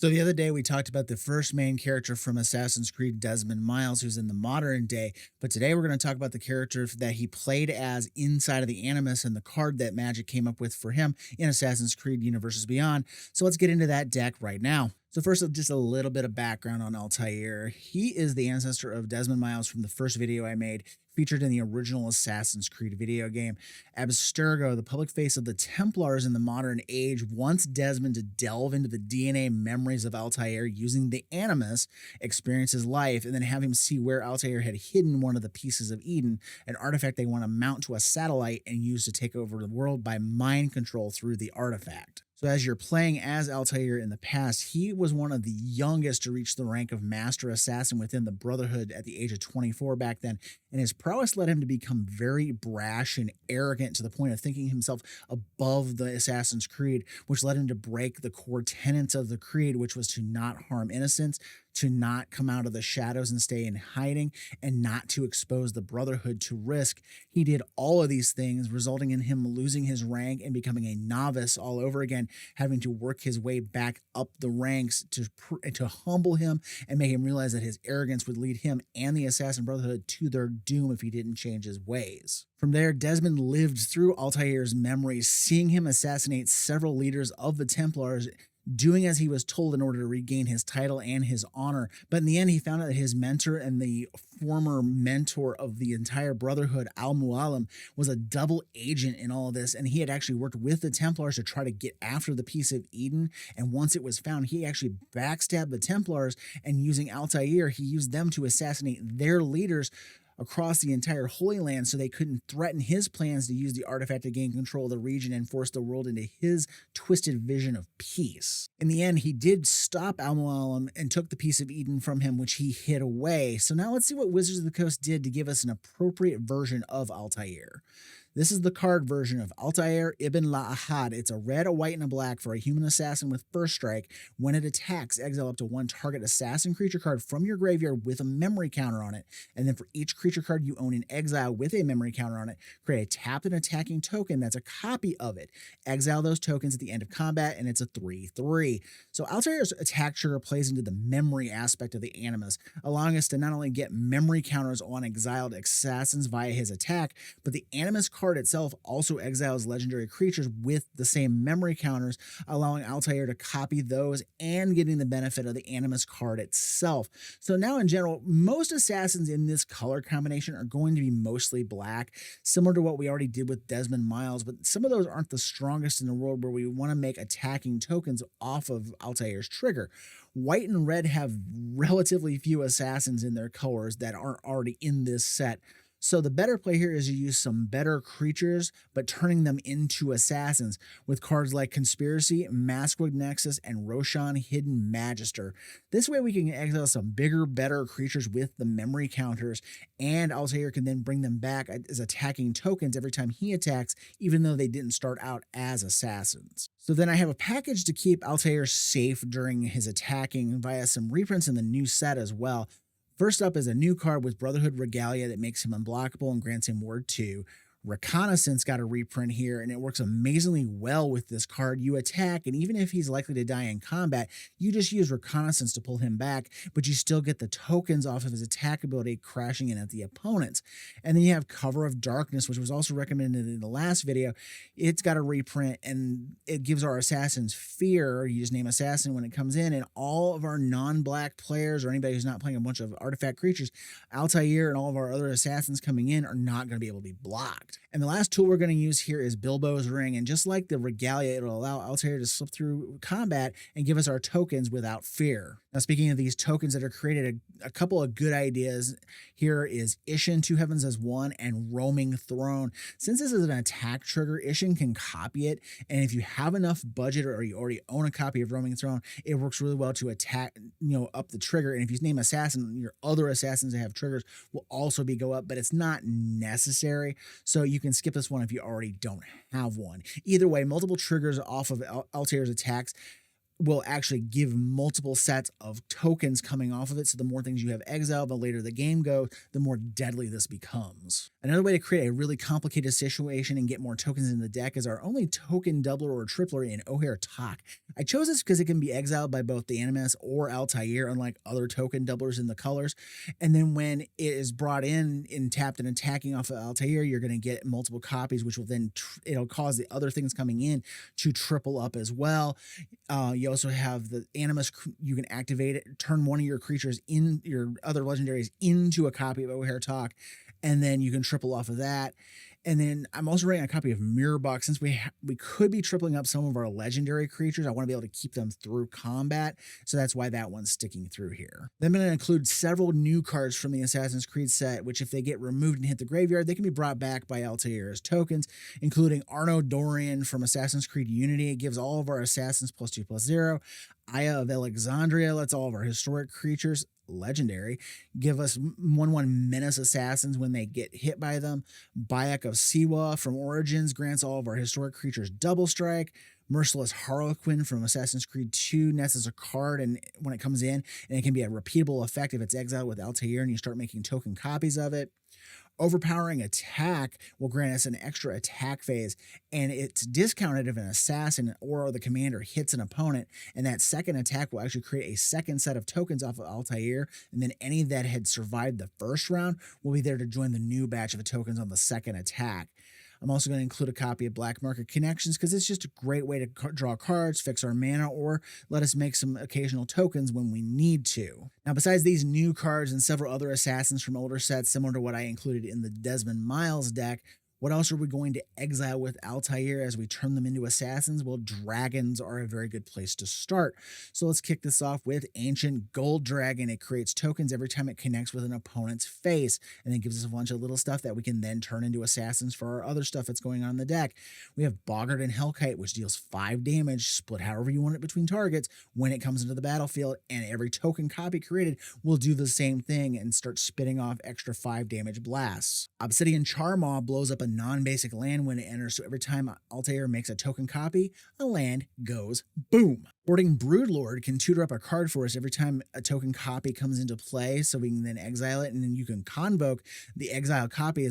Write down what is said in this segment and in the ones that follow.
So the other day we talked about the first main character from Assassin's Creed, Desmond Miles, who's in the modern day. But today we're going to talk about the character that he played as inside of the Animus and the card that Magic came up with for him in Assassin's Creed Universes Beyond. So let's get into that deck right now. So first, just a little bit of background on Altair. He is the ancestor of Desmond Miles from the first video I made, featured in the original Assassin's Creed video game. Abstergo, the public face of the Templars in the modern age, wants Desmond to delve into the DNA memories of Altair using the Animus, experience his life, and then have him see where Altair had hidden one of the pieces of Eden, an artifact they want to mount to a satellite and use to take over the world by mind control through the artifact. So as you're playing as Altair in the past, he was one of the youngest to reach the rank of Master Assassin within the Brotherhood at the age of 24 back then, and his prowess led him to become very brash and arrogant to the point of thinking himself above the Assassin's Creed, which led him to break the core tenets of the Creed, which was to not harm innocents, to not come out of the shadows and stay in hiding, and not to expose the Brotherhood to risk. He did all of these things, resulting in him losing his rank and becoming a novice all over again, having to work his way back up the ranks to humble him and make him realize that his arrogance would lead him and the Assassin Brotherhood to their doom if he didn't change his ways. From there, Desmond lived through Altair's memories, seeing him assassinate several leaders of the Templars, doing as he was told in order to regain his title and his honor. But in the end, he found out that his mentor and the former mentor of the entire Brotherhood, Al-Mualim, was a double agent in all of this, and he had actually worked with the Templars to try to get after the piece of Eden, and once it was found, he actually backstabbed the Templars, and using Altair, he used them to assassinate their leaders across the entire Holy Land so they couldn't threaten his plans to use the artifact to gain control of the region and force the world into his twisted vision of peace. In the end, he did stop Al-Mualim and took the piece of Eden from him, which he hid away. So now let's see what Wizards of the Coast did to give us an appropriate version of Altair. This is the card version of Altaïr Ibn-La'Ahad. It's a red, a white, and a black for a human assassin with first strike. When it attacks, exile up to one target assassin creature card from your graveyard with a memory counter on it. And then for each creature card you own in exile with a memory counter on it, create a tapped and attacking token that's a copy of it. Exile those tokens at the end of combat, and it's a 3/3. So Altair's attack trigger plays into the memory aspect of the Animus, allowing us to not only get memory counters on exiled assassins via his attack, but the Animus card itself also exiles legendary creatures with the same memory counters, allowing Altair to copy those and getting the benefit of the Animus card itself. So now in general, most assassins in this color combination are going to be mostly black, similar to what we already did with Desmond Miles, but some of those aren't the strongest in the world where we want to make attacking tokens off of Altair's trigger. White and red have relatively few assassins in their colors that aren't already in this set. So the better play here is to use some better creatures, but turning them into assassins with cards like Conspiracy, Maskwood Nexus, and Roshan Hidden Magister. This way we can exile some bigger, better creatures with the memory counters, and Altair can then bring them back as attacking tokens every time he attacks, even though they didn't start out as assassins. So then I have a package to keep Altair safe during his attacking via some reprints in the new set as well. First up is a new card with Brotherhood Regalia that makes him unblockable and grants him Ward 2. Reconnaissance got a reprint here, and it works amazingly well with this card. You attack, and even if he's likely to die in combat, you just use Reconnaissance to pull him back, but you still get the tokens off of his attack ability crashing in at the opponents. And then you have Cover of Darkness, which was also recommended in the last video. It's got a reprint, and it gives our assassins fear. You just name assassin when it comes in, and all of our non-black players or anybody who's not playing a bunch of artifact creatures, Altair and all of our other assassins coming in are not going to be able to be blocked. And the last tool we're going to use here is Bilbo's Ring, and just like the Regalia, it'll allow Altair to slip through combat and give us our tokens without fear. Now, speaking of these tokens that are created, a couple of good ideas here is Ishin, Two Heavens as One, and Roaming Throne. Since this is an attack trigger, Ishin can copy it, and if you have enough budget or you already own a copy of Roaming Throne, it works really well to attack, up the trigger. And if you name assassin, your other assassins that have triggers will also go up, but it's not necessary. So you can skip this one if you already don't have one. Either way, multiple triggers off of Altair's attacks will actually give multiple sets of tokens coming off of it. So the more things you have exiled, the later the game goes, the more deadly this becomes. Another way to create a really complicated situation and get more tokens in the deck is our only token doubler or tripler in O'Hare Talk. I chose this because it can be exiled by both the Animus or Altair, unlike other token doublers in the colors. And then when it is brought in and tapped and attacking off of Altair, you're going to get multiple copies, which will then it'll cause the other things coming in to triple up as well. You also have the Animus. You can activate it, turn one of your creatures in your other legendaries into a copy of O'Hare Talk, and then you can triple off of that. And then I'm also writing a copy of Mirror Box. Since we could be tripling up some of our legendary creatures, I want to be able to keep them through combat. So that's why that one's sticking through here. Then I'm going to include several new cards from the Assassin's Creed set, which if they get removed and hit the graveyard, they can be brought back by Altair as tokens, including Arno Dorian from Assassin's Creed Unity. It gives all of our assassins +2/+0. Aya of Alexandria lets all of our historic creatures, legendary, give us 1/1 menace assassins when they get hit by them. Bayek of Siwa from Origins grants all of our historic creatures double strike. Merciless Harlequin from Assassin's Creed 2 nets as a card and when it comes in, and it can be a repeatable effect if it's exiled with Altair and you start making token copies of it. Overpowering Attack will grant us an extra attack phase, and it's discounted if an assassin or the commander hits an opponent, and that second attack will actually create a second set of tokens off of Altair, and then any that had survived the first round will be there to join the new batch of tokens on the second attack. I'm also going to include a copy of Black Market Connections because it's just a great way to draw cards, fix our mana, or let us make some occasional tokens when we need to. Now, besides these new cards and several other assassins from older sets, similar to what I included in the Desmond Miles deck, what else are we going to exile with Altair as we turn them into assassins? Well, dragons are a very good place to start. So let's kick this off with Ancient Gold Dragon. It creates tokens every time it connects with an opponent's face, and then gives us a bunch of little stuff that we can then turn into assassins for our other stuff that's going on in the deck. We have Boggart and Hellkite, which deals 5 damage, split however you want it between targets when it comes into the battlefield, and every token copy created will do the same thing and start spitting off extra 5 damage blasts. Obsidian Charmaw blows up a non-basic land when it enters, so every time Altair makes a token copy, a land goes boom. Hoarding Broodlord can tutor up a card for us every time a token copy comes into play, so we can then exile it, and then you can convoke the exile copy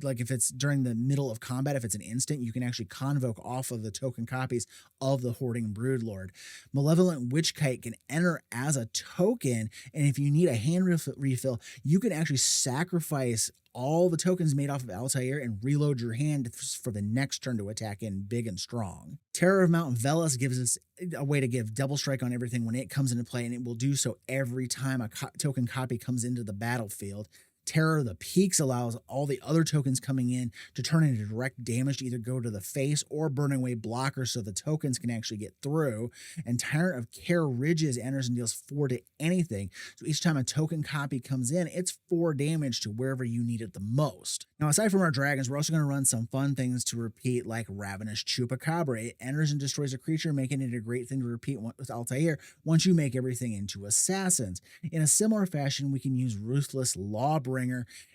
like if it's during the middle of combat, if it's an instant, you can actually convoke off of the token copies of the Hoarding Broodlord. Malevolent Witchkite can enter as a token, and if you need a hand refill, you can actually sacrifice all the tokens made off of Altair and reload your hand for the next turn to attack in big and strong. Terror of Mount Velas gives us a way to give double strike on everything when it comes into play, and it will do so every time a token copy comes into the battlefield. Terror of the Peaks allows all the other tokens coming in to turn into direct damage to either go to the face or burning away blockers so the tokens can actually get through. And Tyrant of Care Ridges enters and deals 4 to anything. So each time a token copy comes in, it's 4 damage to wherever you need it the most. Now, aside from our dragons, we're also going to run some fun things to repeat, like Ravenous Chupacabra. It enters and destroys a creature, making it a great thing to repeat with Altair once you make everything into assassins. In a similar fashion, we can use Ruthless Lawbringer.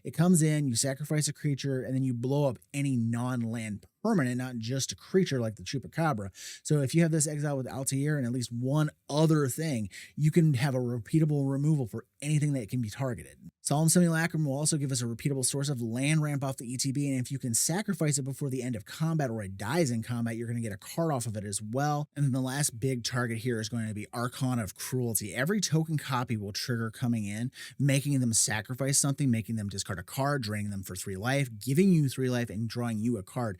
It comes in, you sacrifice a creature, and then you blow up any non-land permanent, not just a creature like the Chupacabra. So if you have this exile with Altair and at least one other thing, you can have a repeatable removal for anything that can be targeted. Solemn Simulacrum will also give us a repeatable source of land ramp off the ETB, and if you can sacrifice it before the end of combat or it dies in combat, you're going to get a card off of it as well. And then the last big target here is going to be Archon of Cruelty. Every token copy will trigger coming in, making them sacrifice something, making them discard a card, draining them for 3 life, giving you 3 life, and drawing you a card.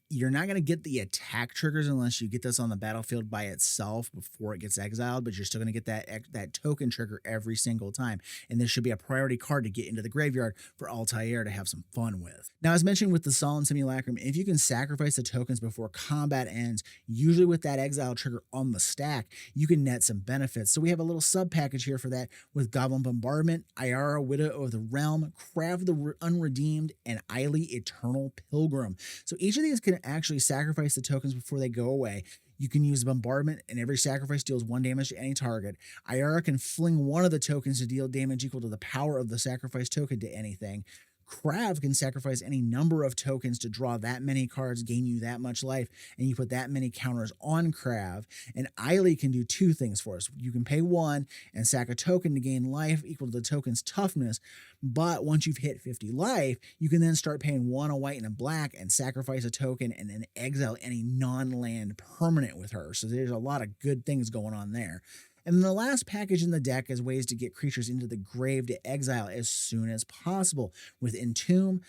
You're not going to get the attack triggers unless you get this on the battlefield by itself before it gets exiled, but you're still going to get that token trigger every single time. And this should be a priority card to get into the graveyard for Altair to have some fun with. Now, as mentioned with the Solemn Simulacrum, if you can sacrifice the tokens before combat ends, usually with that exile trigger on the stack, you can net some benefits. So we have a little sub package here for that with Goblin Bombardment, Ayara, Widow of the Realm, Krav the Unredeemed, and Eily, Eternal Pilgrim. So each of these can actually sacrifice the tokens before they go away. You can use Bombardment, and every sacrifice deals 1 damage to any target. Ayara can fling one of the tokens to deal damage equal to the power of the sacrifice token to anything. Krav can sacrifice any number of tokens to draw that many cards, gain you that much life, and you put that many counters on Krav. And Eiley can do two things for us. You can pay 1 and sack a token to gain life equal to the token's toughness, but once you've hit 50 life, you can then start paying 1 a white and a black and sacrifice a token and then exile any non-land permanent with her. So there's a lot of good things going on there. And then the last package in the deck is ways to get creatures into the grave to exile as soon as possible, with Entomb,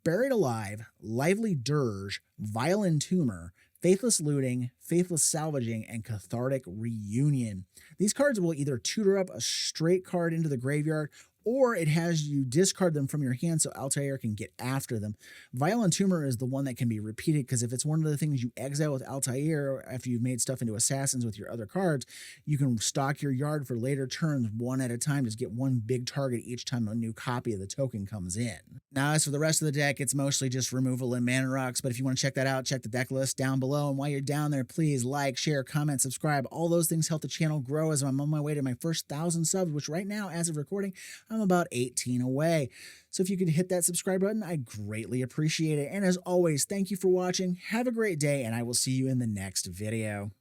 Buried Alive, Lively Dirge, Vile Entomber, Faithless Looting, Faithless Salvaging, and Cathartic Reunion. These cards will either tutor up a straight card into the graveyard, or it has you discard them from your hand so Altair can get after them. Vile Entomber is the one that can be repeated, because if it's one of the things you exile with Altair after you've made stuff into assassins with your other cards, you can stock your yard for later turns one at a time. Just get one big target each time a new copy of the token comes in. Now, as for the rest of the deck, it's mostly just removal and mana rocks, but if you want to check that out, check the deck list down below. And while you're down there, please like, share, comment, subscribe. All those things help the channel grow as I'm on my way to my first 1,000 subs, which right now, as of recording, I'm about 18 away. So if you could hit that subscribe button, I'd greatly appreciate it. And as always, thank you for watching. Have a great day, and I will see you in the next video.